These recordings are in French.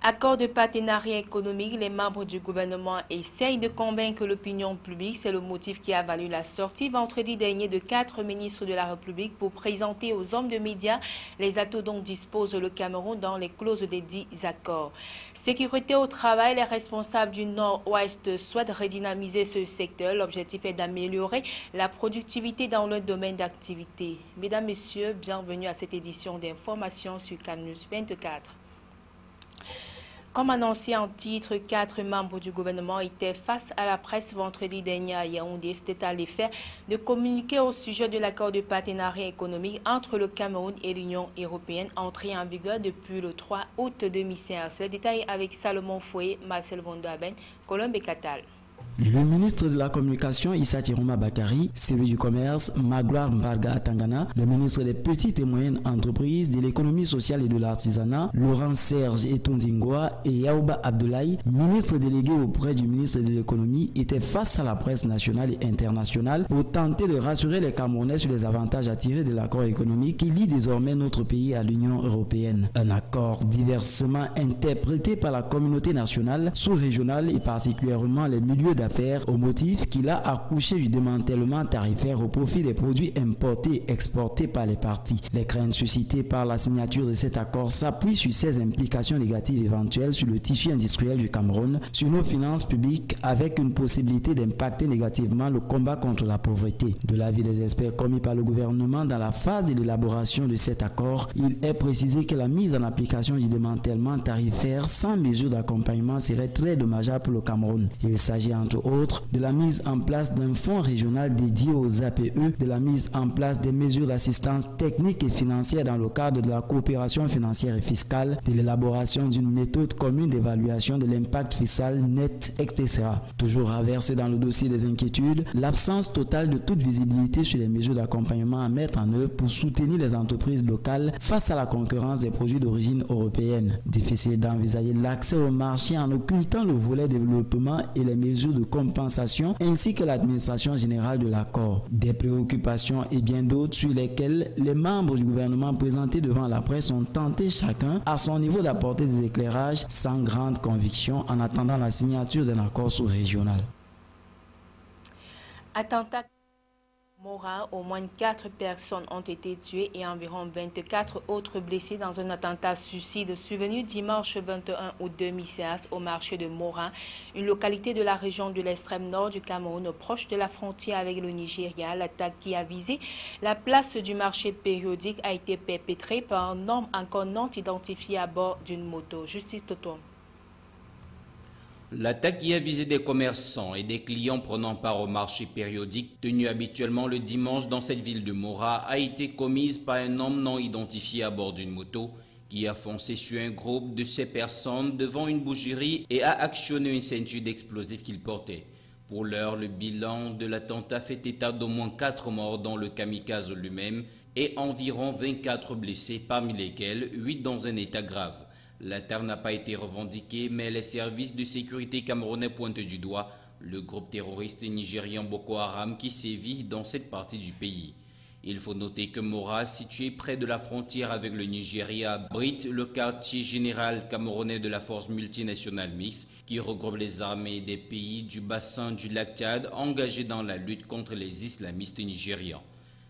Accord de partenariat économique, les membres du gouvernement essayent de convaincre l'opinion publique. C'est le motif qui a valu la sortie vendredi dernier de 4 ministres de la République pour présenter aux hommes de médias les atouts dont dispose le Cameroun dans les clauses des dits accords. Sécurité au travail, les responsables du Nord-Ouest souhaitent redynamiser ce secteur. L'objectif est d'améliorer la productivité dans leur domaine d'activité. Mesdames, Messieurs, bienvenue à cette édition d'information sur Cannews 24. Comme annoncé en titre, 4 membres du gouvernement étaient face à la presse vendredi dernier à Yaoundé. C'était à l'effet de communiquer au sujet de l'accord de partenariat économique entre le Cameroun et l'Union européenne, entré en vigueur depuis le 3 août 2016. Le détail avec Salomon Foué, Marcel Vondaben, Colombe et Catal. Le ministre de la Communication, Issa Tiroma Bakari, celui du Commerce, Magloire Mbarga Atangana, le ministre des Petites et Moyennes Entreprises, de l'Économie sociale et de l'Artisanat, Laurent Serge Etonzingwa et Yaouba Abdoulaye, ministre délégué auprès du ministre de l'Économie, étaient face à la presse nationale et internationale pour tenter de rassurer les Camerounais sur les avantages à tirer de l'accord économique qui lie désormais notre pays à l'Union européenne. Un accord diversement interprété par la communauté nationale, sous-régionale et particulièrement les milieux d'affaires au motif qu'il a accouché du démantèlement tarifaire au profit des produits importés et exportés par les parties. Les craintes suscitées par la signature de cet accord s'appuient sur ses implications négatives éventuelles sur le tissu industriel du Cameroun, sur nos finances publiques, avec une possibilité d'impacter négativement le combat contre la pauvreté. De l'avis des experts commis par le gouvernement dans la phase de l'élaboration de cet accord, il est précisé que la mise en application du démantèlement tarifaire sans mesure d'accompagnement serait très dommageable pour le Cameroun. Il s'agit entre autres de la mise en place d'un fonds régional dédié aux APE, de la mise en place des mesures d'assistance technique et financière dans le cadre de la coopération financière et fiscale, de l'élaboration d'une méthode commune d'évaluation de l'impact fiscal net, etc. Toujours reversé dans le dossier des inquiétudes, l'absence totale de toute visibilité sur les mesures d'accompagnement à mettre en œuvre pour soutenir les entreprises locales face à la concurrence des produits d'origine européenne. Difficile d'envisager l'accès au marché en occultant le volet développement et les mesures de compensation ainsi que l'administration générale de l'accord. Des préoccupations et bien d'autres sur lesquelles les membres du gouvernement présentés devant la presse ont tenté chacun à son niveau d'apporter des éclairages sans grande conviction en attendant la signature d'un accord sous-régional. Attentat Mora, au moins 4 personnes ont été tuées et environ 24 autres blessées dans un attentat suicide survenu dimanche 21 août 2016 au marché de Mora, une localité de la région de l'extrême nord du Cameroun, proche de la frontière avec le Nigeria. L'attaque qui a visé la place du marché périodique a été perpétrée par un homme encore non identifié à bord d'une moto. Justice Toto. L'attaque qui a visé des commerçants et des clients prenant part au marché périodique tenu habituellement le dimanche dans cette ville de Mora a été commise par un homme non identifié à bord d'une moto qui a foncé sur un groupe de 7 personnes devant une boucherie et a actionné une ceinture d'explosifs qu'il portait. Pour l'heure, le bilan de l'attentat fait état d'au moins 4 morts dans le kamikaze lui-même et environ 24 blessés, parmi lesquels 8 dans un état grave. L'attaque n'a pas été revendiquée, mais les services de sécurité camerounais pointent du doigt le groupe terroriste nigérian Boko Haram qui sévit dans cette partie du pays. Il faut noter que Mora, situé près de la frontière avec le Nigeria, abrite le quartier général camerounais de la force multinationale mixte qui regroupe les armées des pays du bassin du lac Tchad engagés dans la lutte contre les islamistes nigérians.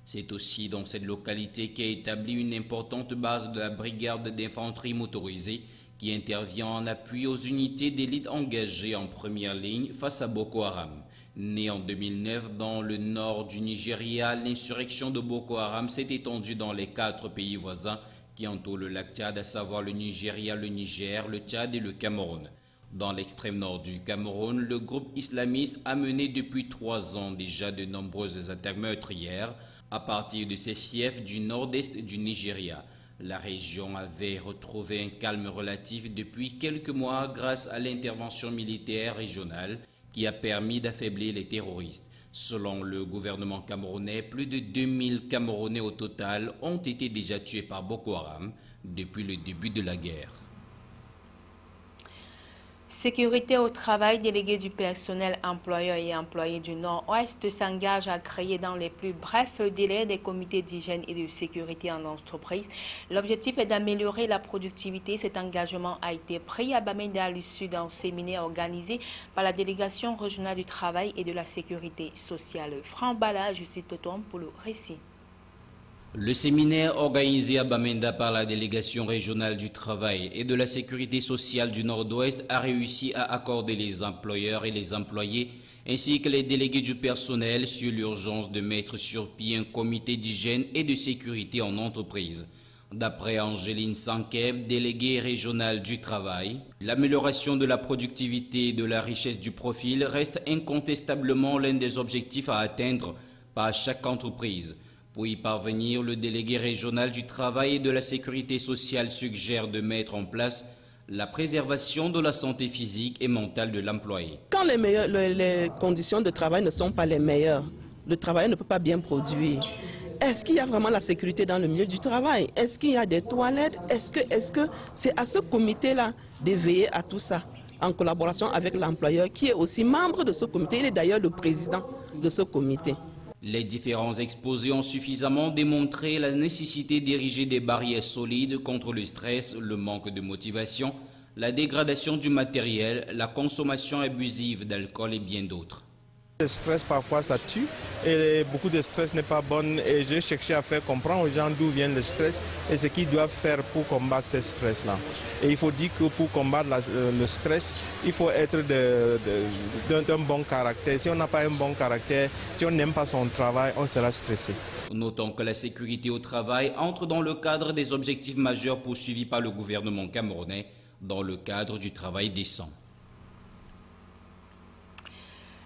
C'est aussi dans cette localité qu'est établie une importante base de la brigade d'infanterie motorisée qui intervient en appui aux unités d'élite engagées en première ligne face à Boko Haram. Née en 2009 dans le nord du Nigeria, l'insurrection de Boko Haram s'est étendue dans les 4 pays voisins qui entourent le lac Tchad, à savoir le Nigeria, le Niger, le Tchad et le Cameroun. Dans l'extrême nord du Cameroun, le groupe islamiste a mené depuis 3 ans déjà de nombreuses attaques meurtrières à partir de ses fiefs du nord-est du Nigeria. La région avait retrouvé un calme relatif depuis quelques mois grâce à l'intervention militaire régionale qui a permis d'affaiblir les terroristes. Selon le gouvernement camerounais, plus de 2000 Camerounais au total ont été déjà tués par Boko Haram depuis le début de la guerre. Sécurité au travail, délégué du personnel, employeurs et employés du Nord-Ouest s'engage à créer dans les plus brefs délais des comités d'hygiène et de sécurité en entreprise. L'objectif est d'améliorer la productivité. Cet engagement a été pris à Bamenda à l'issue d'un séminaire organisé par la délégation régionale du travail et de la sécurité sociale. Franck Bala, Justice Totom pour le récit. Le séminaire organisé à Bamenda par la délégation régionale du travail et de la sécurité sociale du Nord-Ouest a réussi à accorder les employeurs et les employés ainsi que les délégués du personnel sur l'urgence de mettre sur pied un comité d'hygiène et de sécurité en entreprise. D'après Angéline Sankeb, déléguée régionale du travail, l'amélioration de la productivité et de la richesse du profil reste incontestablement l'un des objectifs à atteindre par chaque entreprise. Pour y parvenir, le délégué régional du travail et de la sécurité sociale suggère de mettre en place la préservation de la santé physique et mentale de l'employé. Quand les conditions de travail ne sont pas les meilleures, le travailleur ne peut pas bien produire. Est-ce qu'il y a vraiment la sécurité dans le milieu du travail? Est-ce qu'il y a des toilettes? Est-ce que c'est à ce comité-là de veiller à tout ça, en collaboration avec l'employeur qui est aussi membre de ce comité? Il est d'ailleurs le président de ce comité. Les différents exposés ont suffisamment démontré la nécessité d'ériger des barrières solides contre le stress, le manque de motivation, la dégradation du matériel, la consommation abusive d'alcool et bien d'autres. Le stress, parfois, ça tue et beaucoup de stress n'est pas bon. Et j'ai cherché à faire comprendre aux gens d'où vient le stress et ce qu'ils doivent faire pour combattre ce stress-là. Et il faut dire que pour combattre le stress, il faut être d'un bon caractère. Si on n'a pas un bon caractère, si on n'aime pas son travail, on sera stressé. Notons que la sécurité au travail entre dans le cadre des objectifs majeurs poursuivis par le gouvernement camerounais dans le cadre du travail décent.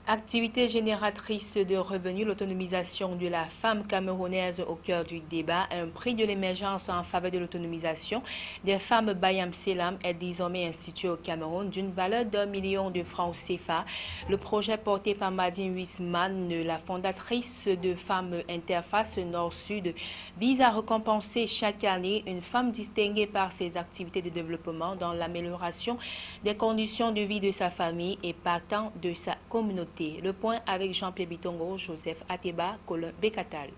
Activité génératrice de revenus, l'autonomisation de la femme camerounaise au cœur du débat. Un prix de l'émergence en faveur de l'autonomisation des femmes Bayam Selam est désormais institué au Cameroun d'une valeur d'1 million de francs CFA. Le projet porté par Madine Wisman, la fondatrice de Femmes Interface Nord-Sud, vise à récompenser chaque année une femme distinguée par ses activités de développement dans l'amélioration des conditions de vie de sa famille et partant de sa communauté. Le point avec Jean-Pierre Bitongo, Joseph Ateba, Colin Bekatal.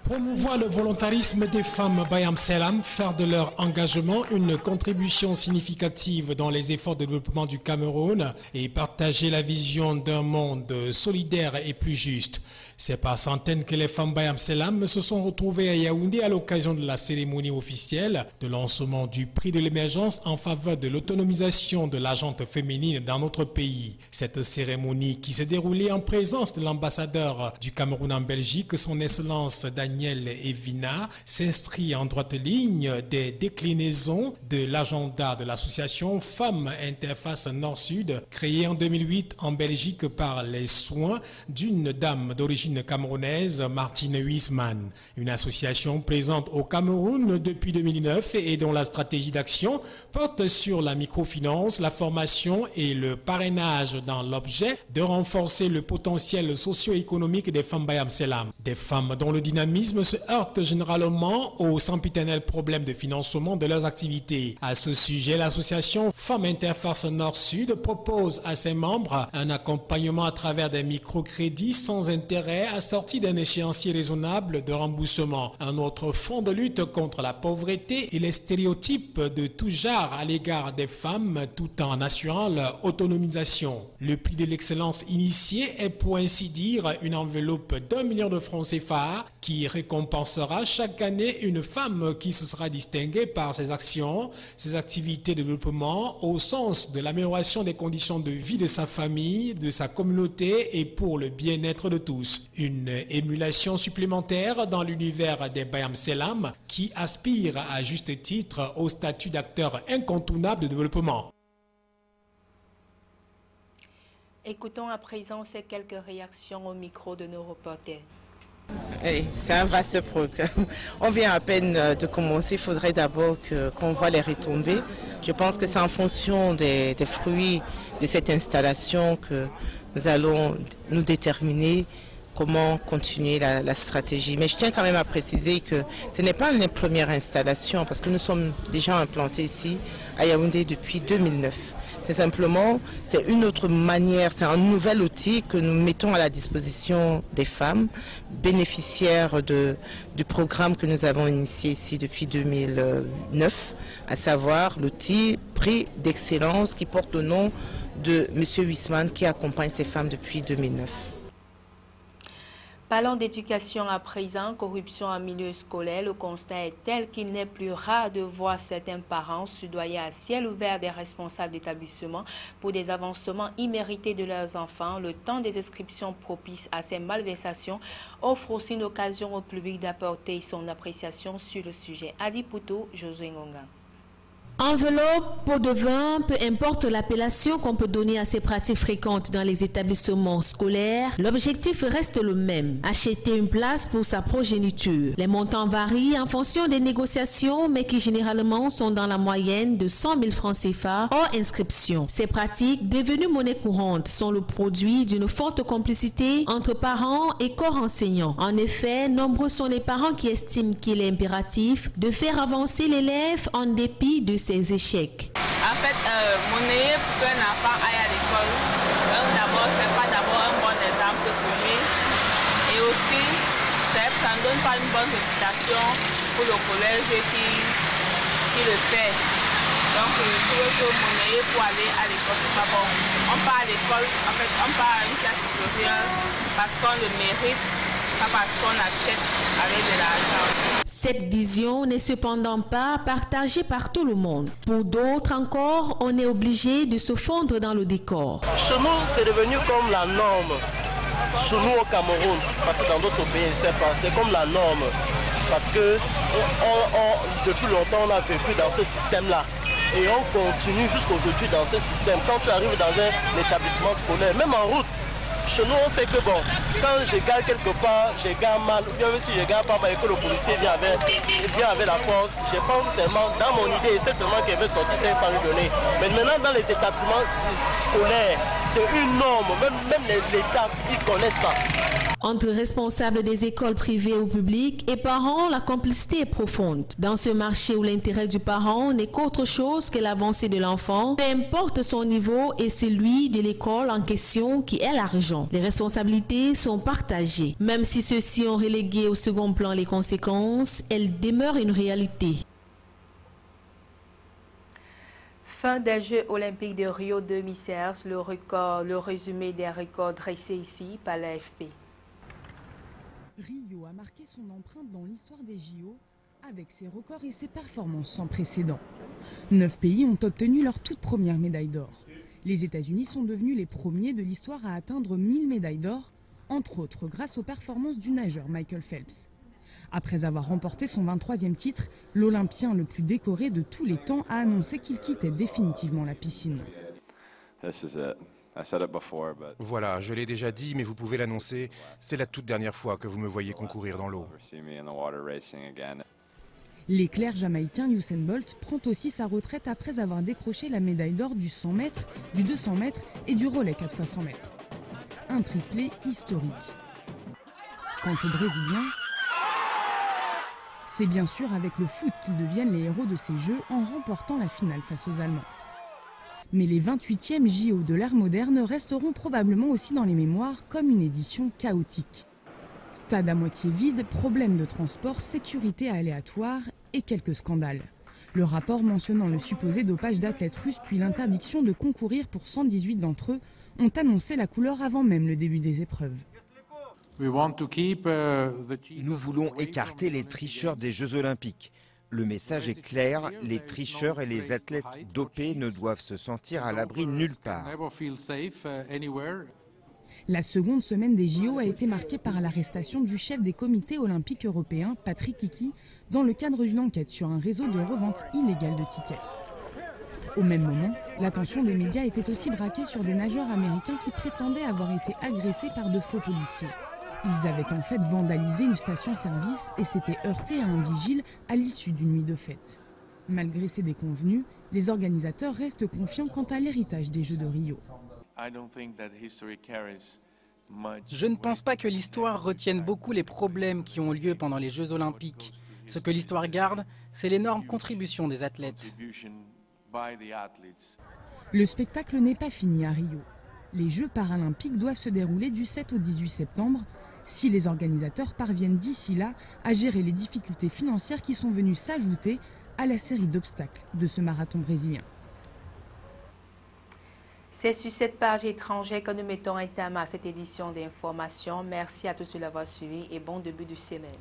Promouvoir le volontarisme des femmes Bayam Selam, faire de leur engagement une contribution significative dans les efforts de développement du Cameroun et partager la vision d'un monde solidaire et plus juste. C'est par centaines que les femmes Bayam Selam se sont retrouvées à Yaoundé à l'occasion de la cérémonie officielle de lancement du prix de l'émergence en faveur de l'autonomisation de la gente féminine dans notre pays. Cette cérémonie qui s'est déroulée en présence de l'ambassadeur du Cameroun en Belgique, son Excellence Daniel Evina, s'inscrit en droite ligne des déclinaisons de l'agenda de l'association Femmes Interface Nord-Sud, créée en 2008 en Belgique par les soins d'une dame d'origine camerounaise, Martine Wisman. Une association présente au Cameroun depuis 2009 et dont la stratégie d'action porte sur la microfinance, la formation et le parrainage dans l'objet de renforcer le potentiel socio-économique des femmes Bayam Selam. Des femmes dont le dynamisme se heurte généralement aux sempiternels problèmes de financement de leurs activités. À ce sujet, l'association Femmes Interface Nord-Sud propose à ses membres un accompagnement à travers des microcrédits sans intérêt assorti d'un échéancier raisonnable de remboursement. Un autre fonds de lutte contre la pauvreté et les stéréotypes de tout genre à l'égard des femmes tout en assurant leur autonomisation. Le prix de l'excellence initié est pour ainsi dire une enveloppe d'1 million de francs CFA qui récompensera chaque année une femme qui se sera distinguée par ses actions, ses activités de développement au sens de l'amélioration des conditions de vie de sa famille, de sa communauté et pour le bien-être de tous. Une émulation supplémentaire dans l'univers des Bayam Selam qui aspire à juste titre au statut d'acteur incontournable de développement. Écoutons à présent ces quelques réactions au micro de nos reporters. C'est un vaste programme. On vient à peine de commencer. Il faudrait d'abord qu'on voit les retombées. Je pense que c'est en fonction des fruits de cette installation que nous allons nous déterminer comment continuer la stratégie. Mais je tiens quand même à préciser que ce n'est pas une première installation parce que nous sommes déjà implantés ici à Yaoundé depuis 2009. C'est simplement, c'est une autre manière, c'est un nouvel outil que nous mettons à la disposition des femmes bénéficiaires du programme que nous avons initié ici depuis 2009, à savoir l'outil prix d'excellence qui porte le nom de M. Huisman qui accompagne ces femmes depuis 2009. Parlons d'éducation à présent, corruption en milieu scolaire. Le constat est tel qu'il n'est plus rare de voir certains parents soudoyer à ciel ouvert des responsables d'établissements pour des avancements immérités de leurs enfants. Le temps des inscriptions propices à ces malversations offre aussi une occasion au public d'apporter son appréciation sur le sujet. Adi Pouto, Josué Ngonga. Enveloppe, pot de vin, peu importe l'appellation qu'on peut donner à ces pratiques fréquentes dans les établissements scolaires, l'objectif reste le même, acheter une place pour sa progéniture. Les montants varient en fonction des négociations, mais qui généralement sont dans la moyenne de 100 000 francs CFA hors inscription. Ces pratiques, devenues monnaie courante, sont le produit d'une forte complicité entre parents et corps enseignants. En effet, nombreux sont les parents qui estiment qu'il est impératif de faire avancer l'élève en dépit de ses échecs. En fait, monnaie pour qu'un enfant aille à l'école, d'abord, ce n'est pas d'abord un bon exemple pour lui. Et aussi, ça ne donne pas une bonne réputation pour le collège qui le fait. Donc, je trouve que monnaie pour aller à l'école, c'est pas bon. On part à l'école, en fait, on part à une classe supérieure parce qu'on le mérite, pas parce qu'on achète avec de l'argent. Cette vision n'est cependant pas partagée par tout le monde. Pour d'autres encore, on est obligé de se fondre dans le décor. Chez nous, c'est devenu comme la norme. Chez nous au Cameroun, parce que dans d'autres pays, je ne sais pas, c'est comme la norme. Parce que depuis longtemps, on a vécu dans ce système-là. Et on continue jusqu'aujourd'hui dans ce système. Quand tu arrives dans un établissement scolaire, même en route, chez nous, on sait que bon, quand je gagne quelque part, je gagne mal, ou bien même si je gagne pas mal et que le policier vient avec la force, je pense seulement, dans mon idée, c'est seulement qu'il veut sortir 500 lui donner. Mais maintenant, dans les établissements scolaires, c'est une norme, même l'État, ils connaissent ça. Entre responsables des écoles privées ou publiques et parents, la complicité est profonde. Dans ce marché où l'intérêt du parent n'est qu'autre chose que l'avancée de l'enfant, peu importe son niveau et celui de l'école en question qui est l'argent. Les responsabilités sont partagées. Même si ceux-ci ont relégué au second plan les conséquences, elles demeurent une réalité. Fin des Jeux olympiques de Rio 2016, le résumé des records dressés ici par l'AFP. Rio a marqué son empreinte dans l'histoire des JO avec ses records et ses performances sans précédent. 9 pays ont obtenu leur toute première médaille d'or. Les États-Unis sont devenus les premiers de l'histoire à atteindre 1000 médailles d'or, entre autres grâce aux performances du nageur Michael Phelps. Après avoir remporté son 23e titre, l'Olympien le plus décoré de tous les temps a annoncé qu'il quittait définitivement la piscine. Voilà, je l'ai déjà dit, mais vous pouvez l'annoncer, c'est la toute dernière fois que vous me voyez concourir dans l'eau. L'éclair jamaïcain Usain Bolt prend aussi sa retraite après avoir décroché la médaille d'or du 100 mètres, du 200 mètres et du relais 4x100 mètres. Un triplé historique. Quant aux Brésiliens, c'est bien sûr avec le foot qu'ils deviennent les héros de ces Jeux en remportant la finale face aux Allemands. Mais les 28e JO de l'ère moderne resteront probablement aussi dans les mémoires comme une édition chaotique. Stade à moitié vide, problèmes de transport, sécurité aléatoire et quelques scandales. Le rapport mentionnant le supposé dopage d'athlètes russes puis l'interdiction de concourir pour 118 d'entre eux ont annoncé la couleur avant même le début des épreuves. Nous voulons écarter les tricheurs des Jeux olympiques. Le message est clair, les tricheurs et les athlètes dopés ne doivent se sentir à l'abri nulle part. La seconde semaine des JO a été marquée par l'arrestation du chef des comités olympiques européens, Patrick Hickey, dans le cadre d'une enquête sur un réseau de revente illégale de tickets. Au même moment, l'attention des médias était aussi braquée sur des nageurs américains qui prétendaient avoir été agressés par de faux policiers. Ils avaient en fait vandalisé une station-service et s'étaient heurtés à un vigile à l'issue d'une nuit de fête. Malgré ces déconvenues, les organisateurs restent confiants quant à l'héritage des Jeux de Rio. Je ne pense pas que l'histoire retienne beaucoup les problèmes qui ont lieu pendant les Jeux olympiques. Ce que l'histoire garde, c'est l'énorme contribution des athlètes. Le spectacle n'est pas fini à Rio. Les Jeux paralympiques doivent se dérouler du 7 au 18 septembre, si les organisateurs parviennent d'ici là à gérer les difficultés financières qui sont venues s'ajouter à la série d'obstacles de ce marathon brésilien. C'est sur cette page étrangère que nous mettons un terme à cette édition d'information. Merci à tous de l'avoir suivi et bon début de semaine.